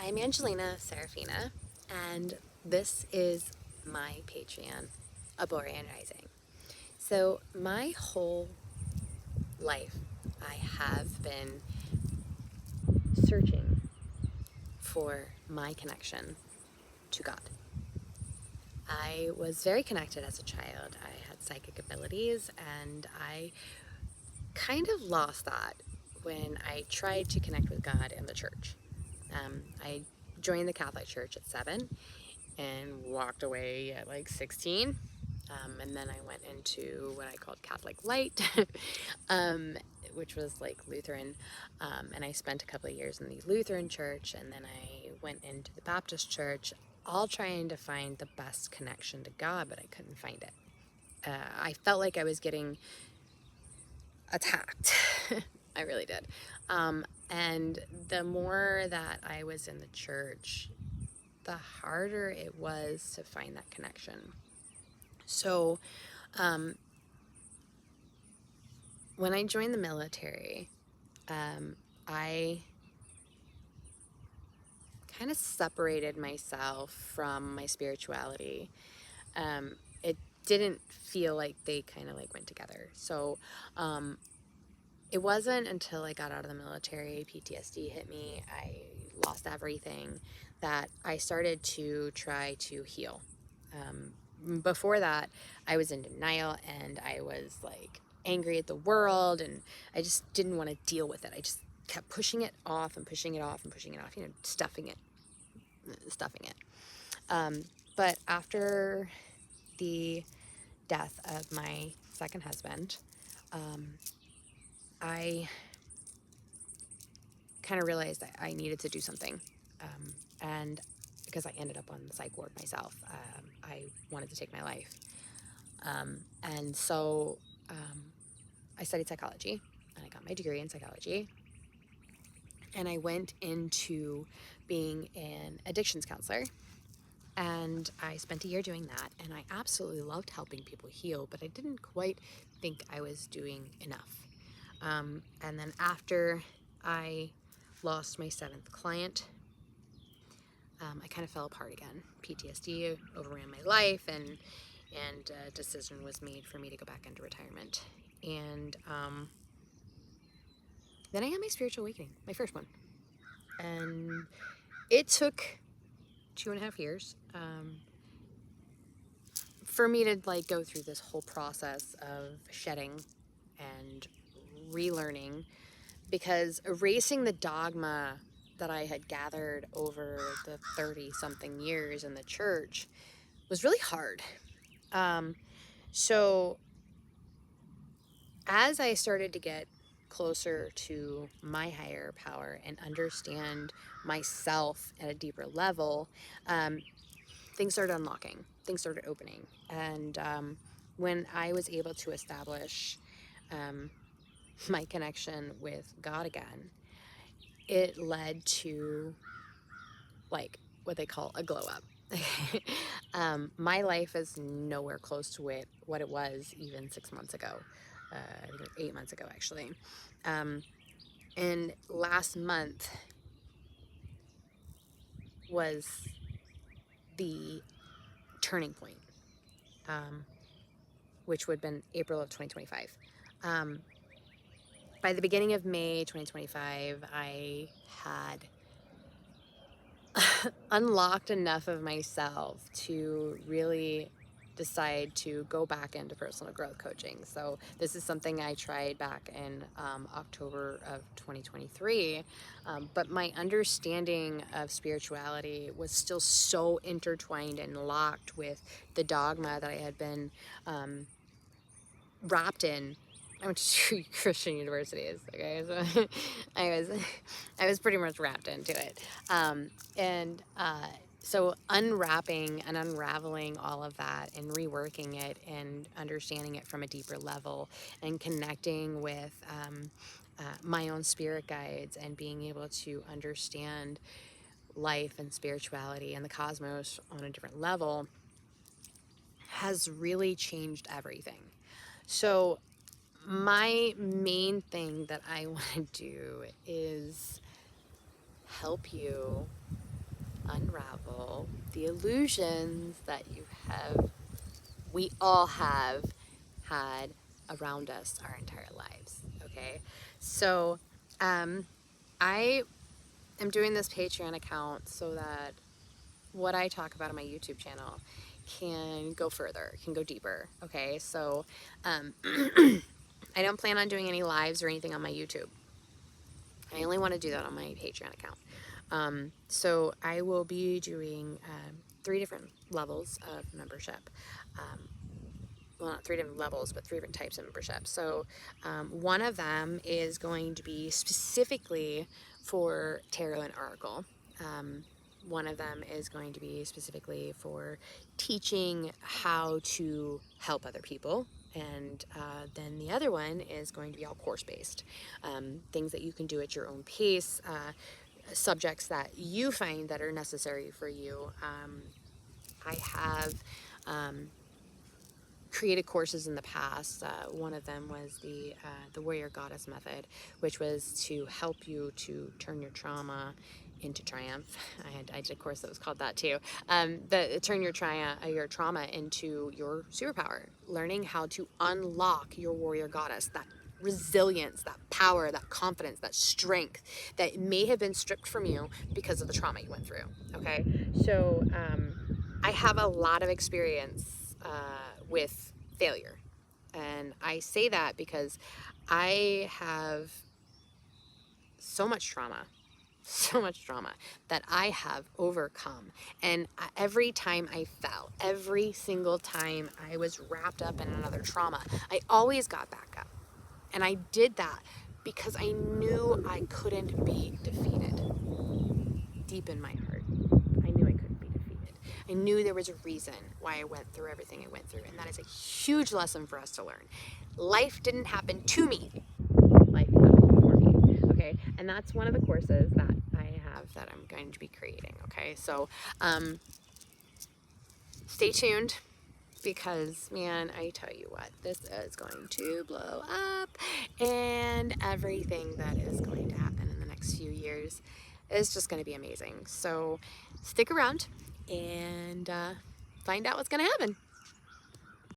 I'm Angelina Serafina, and this is my Patreon, Árborián Rising. So, my whole life, I have been searching for my connection to God. I was very connected as a child. I had psychic abilities, and I kind of lost that when I tried to connect with God in the church. I joined the Catholic Church at 7 and walked away at like 16. And then I went into what I called Catholic Light, um, which was like Lutheran. And I spent a couple of years in the Lutheran church, and then I went into the Baptist church, all trying to find the best connection to God, but I couldn't find it. I felt like I was getting attacked. I really did. And the more that I was in the church, the harder it was to find that connection. So, when I joined the military, I kind of separated myself from my spirituality. It didn't feel like they kind of like went together. So, it wasn't until I got out of the military, PTSD hit me, I lost everything, that I started to try to heal. Before that, I was in denial, and I was like angry at the world, and I just didn't want to deal with it. I just kept pushing it off and pushing it off and pushing it off, stuffing it. But after the death of my second husband, I kind of realized that I needed to do something. And because I ended up on the psych ward myself, I wanted to take my life. And so I studied psychology, and I got my degree in psychology. And I went into being an addictions counselor. And I spent a year doing that, and I absolutely loved helping people heal, but I didn't quite think I was doing enough. And then after I lost my seventh client, I kind of fell apart again. PTSD overran my life, and a decision was made for me to go back into retirement. And then I had my spiritual awakening, my first one. And it took 2.5 years for me to like go through this whole process of shedding and relearning, because erasing the dogma that I had gathered over the 30-something years in the church was really hard. So as I started to get closer to my higher power and understand myself at a deeper level, things started unlocking, things started opening. And when I was able to establish my connection with God again, it led to like what they call a glow up. My life is nowhere close to what it was even 6 months ago. I think 8 months ago, actually. And last month was the turning point, which would have been April of 2025. By the beginning of May 2025, I had unlocked enough of myself to really decide to go back into personal growth coaching. So this is something I tried back in October of 2023, but my understanding of spirituality was still so intertwined and locked with the dogma that I had been wrapped in. I went to two Christian universities. Okay, so I was pretty much wrapped into it, so unwrapping and unraveling all of that and reworking it and understanding it from a deeper level and connecting with my own spirit guides and being able to understand life and spirituality and the cosmos on a different level has really changed everything. So my main thing that I want to do is help you unravel the illusions that we all have had around us our entire lives. Okay, so I am doing this Patreon account so that what I talk about on my YouTube channel can go further, can go deeper. Okay, so I don't plan on doing any lives or anything on my YouTube. I only want to do that on my Patreon account. So I will be doing 3 different levels of membership. Well, not 3 different levels, but 3 different types of membership. So one of them is going to be specifically for tarot and oracle. One of them is going to be specifically for teaching how to help other people. And then the other one is going to be all course-based. Things that you can do at your own pace, subjects that you find that are necessary for you. I have created courses in the past. One of them was the Warrior Goddess Method, which was to help you to turn your trauma into triumph. I did a course that was called that too. Turn your trauma into your superpower. Learning how to unlock your warrior goddess, that resilience, that power, that confidence, that strength that may have been stripped from you because of the trauma you went through. Okay, so I have a lot of experience with failure, and I say that because I have so much trauma that I have overcome. And every time I fell, every single time I was wrapped up in another trauma, I always got back up. And I did that because I knew I couldn't be defeated. Deep in my heart, I knew I couldn't be defeated. I knew there was a reason why I went through everything I went through. And that is a huge lesson for us to learn. Life didn't happen to me. Life happened for me. Okay, and that's one of the courses that I have that I'm going to be creating. Okay, so stay tuned, because man, I tell you what, this is going to blow up, and everything that is going to happen in the next few years is just going to be amazing. So stick around and find out what's going to happen.